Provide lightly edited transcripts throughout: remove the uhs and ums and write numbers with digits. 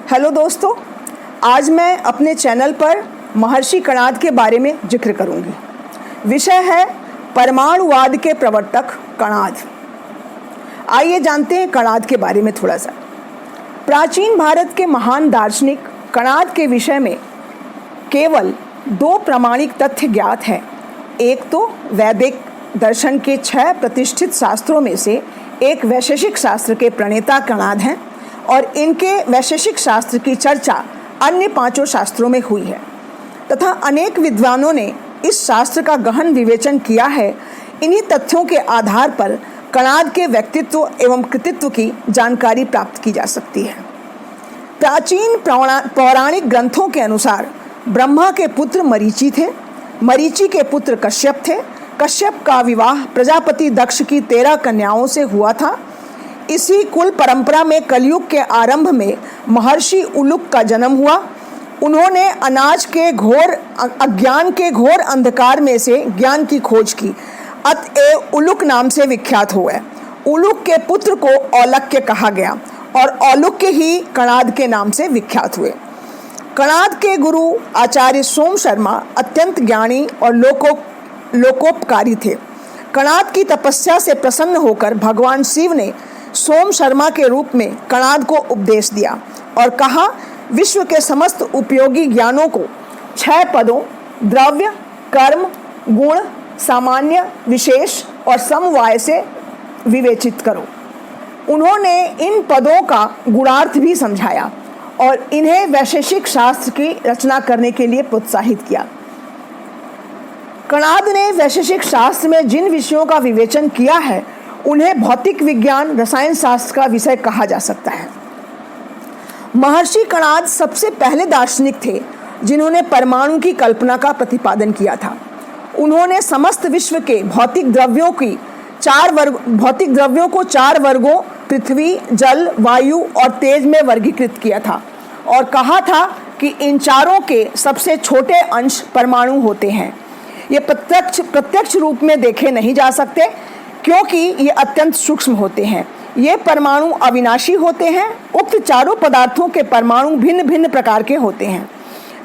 Hello दोस्तों, आज मैं अपने चैनल पर महर्षि कणाद के बारे में जिक्र करूंगी। विषय है परमाणुवाद के प्रवर्तक कणाद। आइए जानते हैं कणाद के बारे में थोड़ा सा। प्राचीन भारत के महान दार्शनिक कणाद के विषय में केवल 2 प्रामाणिक तथ्य ज्ञात हैं। एक तो वैदिक दर्शन के 6 प्रतिष्ठित शास्त्रों में से एक वैशेषिक शास्त्र के प्रणेता कणाद हैं और इनके वैशेषिक शास्त्र की चर्चा अन्य 5 शास्त्रों में हुई है तथा अनेक विद्वानों ने इस शास्त्र का गहन विवेचन किया है। इन्हीं तथ्यों के आधार पर कणाद के व्यक्तित्व एवं कृतित्व की जानकारी प्राप्त की जा सकती है। प्राचीन पौराणिक ग्रंथों के अनुसार ब्रह्मा के पुत्र मरीचि थे, मरीचि के पुत्र कश्यप थे। कश्यप का विवाह प्रजापति दक्ष की 13 कन्याओं से हुआ था। इसी कुल परंपरा में कलयुग के आरंभ में महर्षि उलुक का जन्म हुआ। उन्होंने अज्ञान के घोर अंधकार में से ज्ञान की खोज की, अतएव उलुक नाम से विख्यात हुए। उलुक के पुत्र को औलक्य कहा गया और औलुक्य ही कणाद के नाम से विख्यात हुए। कणाद के गुरु आचार्य सोम शर्मा अत्यंत ज्ञानी और लोकोपकारी थे। कणाद की तपस्या से प्रसन्न होकर भगवान शिव ने सोम शर्मा के रूप में कणाद को उपदेश दिया और कहा, विश्व के समस्त उपयोगी ज्ञानों को 6 पदों द्रव्य, कर्म, गुण, सामान्य, विशेष और समवाय से विवेचित करो। उन्होंने इन पदों का गुणार्थ भी समझाया और इन्हें वैशेषिक शास्त्र की रचना करने के लिए प्रोत्साहित किया। कणाद ने वैशेषिक शास्त्र में जिन विषयों का विवेचन किया है उन्हें भौतिक विज्ञान रसायन शास्त्र का विषय कहा जा सकता है। महर्षि कणाद सबसे पहले दार्शनिक थे जिन्होंने परमाणु की कल्पना का प्रतिपादन किया था। उन्होंने समस्त विश्व के भौतिक द्रव्यों को 4 वर्गों पृथ्वी, जल, वायु और तेज में वर्गीकृत किया था और कहा था कि इन चारों के सबसे छोटे अंश परमाणु होते हैं। ये प्रत्यक्ष रूप में देखे नहीं जा सकते क्योंकि ये अत्यंत सूक्ष्म होते हैं। ये परमाणु अविनाशी होते हैं। उक्त चारों पदार्थों के परमाणु भिन्न भिन्न प्रकार के होते हैं।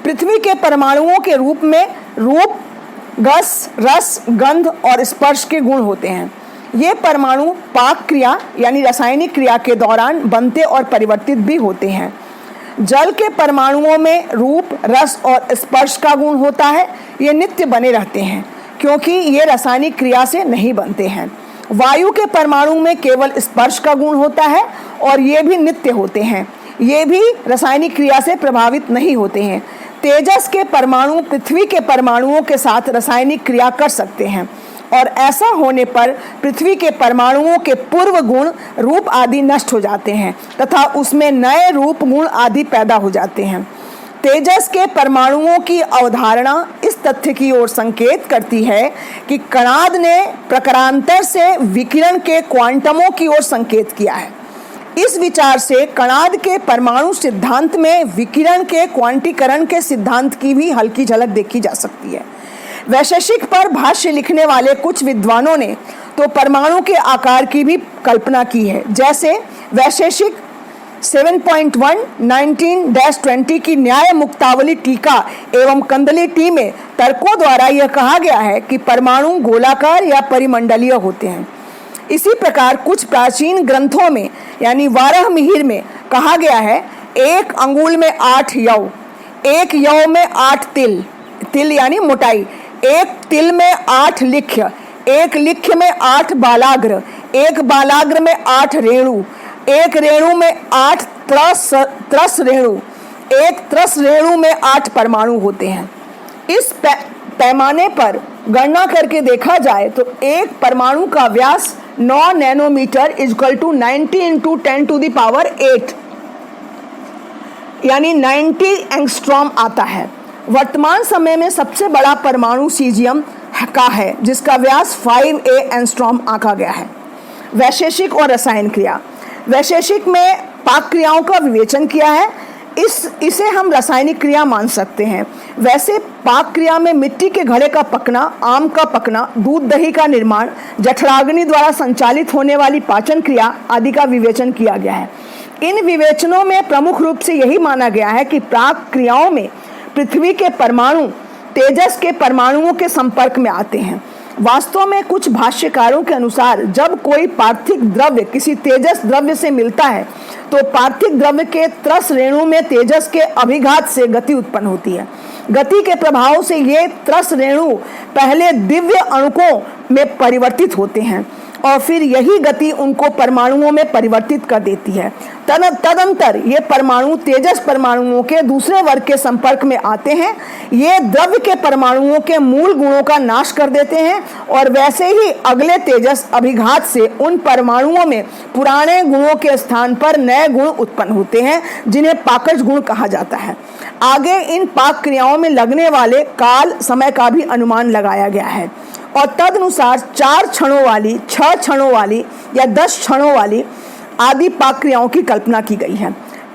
पृथ्वी के परमाणुओं के रूप में रूप, रस, गंध और स्पर्श के गुण होते हैं। ये परमाणु पाक क्रिया यानी रासायनिक क्रिया के दौरान बनते और परिवर्तित भी होते हैं। जल के परमाणुओं में रूप, रस और स्पर्श का गुण होता है। ये नित्य बने रहते हैं क्योंकि ये रासायनिक क्रिया से नहीं बनते हैं। वायु के परमाणु में केवल स्पर्श का गुण होता है और ये भी नित्य होते हैं। ये भी रासायनिक क्रिया से प्रभावित नहीं होते हैं। तेजस के परमाणु पृथ्वी के परमाणुओं के साथ रासायनिक क्रिया कर सकते हैं और ऐसा होने पर पृथ्वी के परमाणुओं के पूर्व गुण, रूप आदि नष्ट हो जाते हैं तथा उसमें नए रूप, गुण आदि पैदा हो जाते हैं। तेजस के परमाणुओं की अवधारणा इस तथ्य की ओर संकेत करती है कि कणाद ने प्रकारांतर से विकिरण के क्वांटमों की ओर संकेत किया है। इस विचार से कणाद के परमाणु सिद्धांत में विकिरण के क्वांटीकरण के सिद्धांत की भी हल्की झलक देखी जा सकती है। वैशेषिक पर भाष्य लिखने वाले कुछ विद्वानों ने तो परमाणु के आकार की भी कल्पना की है। जैसे वैशेषिक 7.1 19-20 की न्याय मुक्तावली टीका एवं कंदली टी में तर्कों द्वारा यह कहा गया है कि परमाणु गोलाकार या परिमंडलीय होते हैं। इसी प्रकार कुछ प्राचीन ग्रंथों में यानी वारह मिहिर में कहा गया है, 1 अंगुल में 8 यव, 1 यव में 8 तिल यानी मोटाई, 1 तिल में 8 लिख्य, 1 लिख्य में 8 बालाग्र, 1 बालाग्र में 8 रेणु, 1 रेणु में 8 त्रस रेणु, 1 त्रस रेणु में 8 परमाणु होते हैं। इस पैमाने पर गणना करके देखा जाए तो एक परमाणु का व्यास 9 नैनोमीटर = 90 × 10⁸ यानी 90 एंगस्ट्रॉम आता है। वर्तमान समय में सबसे बड़ा परमाणु सीजियम का है जिसका व्यास 5A एंगस्ट्रॉम आंका गया है। वैशेषिक और रसायन क्रिया। वैशेषिक में पाक क्रियाओं का विवेचन किया है। इसे हम रासायनिक क्रिया मान सकते हैं। वैसे पाक क्रिया में मिट्टी के घड़े का पकना, आम का पकना, दूध दही का निर्माण, जठराग्नि द्वारा संचालित होने वाली पाचन क्रिया आदि का विवेचन किया गया है। इन विवेचनों में प्रमुख रूप से यही माना गया है कि प्राक क्रियाओं में पृथ्वी के परमाणु तेजस के परमाणुओं के संपर्क में आते हैं। वास्तव में कुछ भाष्यकारों के अनुसार जब कोई पार्थिव द्रव्य किसी तेजस द्रव्य से मिलता है तो पार्थिव द्रव्य के त्रस रेणु में तेजस के अभिघात से गति उत्पन्न होती है। गति के प्रभाव से ये त्रस रेणु पहले दिव्य अणुकों में परिवर्तित होते हैं और फिर यही गति उनको परमाणुओं में परिवर्तित कर देती है। तदंतर ये परमाणु तेजस परमाणुओं के दूसरे वर्ग के संपर्क में आते हैं। ये द्रव्य के परमाणुओं के मूल गुणों का नाश कर देते हैं और वैसे ही अगले तेजस अभिघात से उन परमाणुओं में पुराने गुणों के स्थान पर नए गुण उत्पन्न होते हैं, जिन्हें पाकज गुण कहा जाता है। आगे इन पाक क्रियाओं में लगने वाले काल समय का भी अनुमान लगाया गया है और तदनुसार 4 क्षणों वाली, 6 क्षणों वाली या 10 क्षणों वाली आदि पाक क्रियाओं की कल्पना की गई है।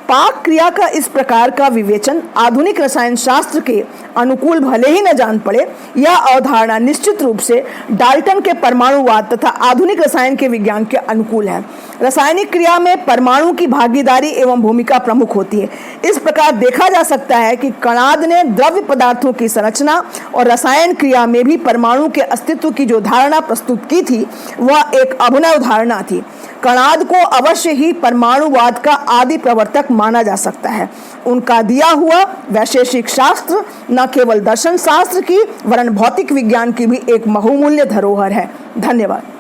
पाक क्रिया का इस प्रकार का विवेचन आधुनिक रसायन शास्त्र के अनुकूल भले ही न जान पड़े, यह अवधारणा निश्चित रूप से डाल्टन के परमाणुवाद तथा आधुनिक रसायन के विज्ञान के अनुकूल है। रासायनिक क्रिया में परमाणु की भागीदारी एवं भूमिका प्रमुख होती है। इस प्रकार देखा जा सकता है कि कणाद ने द्रव्य पदार्थों की संरचना और रसायन क्रिया में भी परमाणु के अस्तित्व की जो धारणा प्रस्तुत की थी वह एक अभिनव धारणा थी। कणाद को अवश्य ही परमाणुवाद का आदि प्रवर्तक माना जा सकता है। उनका दिया हुआ वैशेषिक शास्त्र न केवल दर्शन शास्त्र की वरन भौतिक विज्ञान की भी एक बहुमूल्य धरोहर है। धन्यवाद।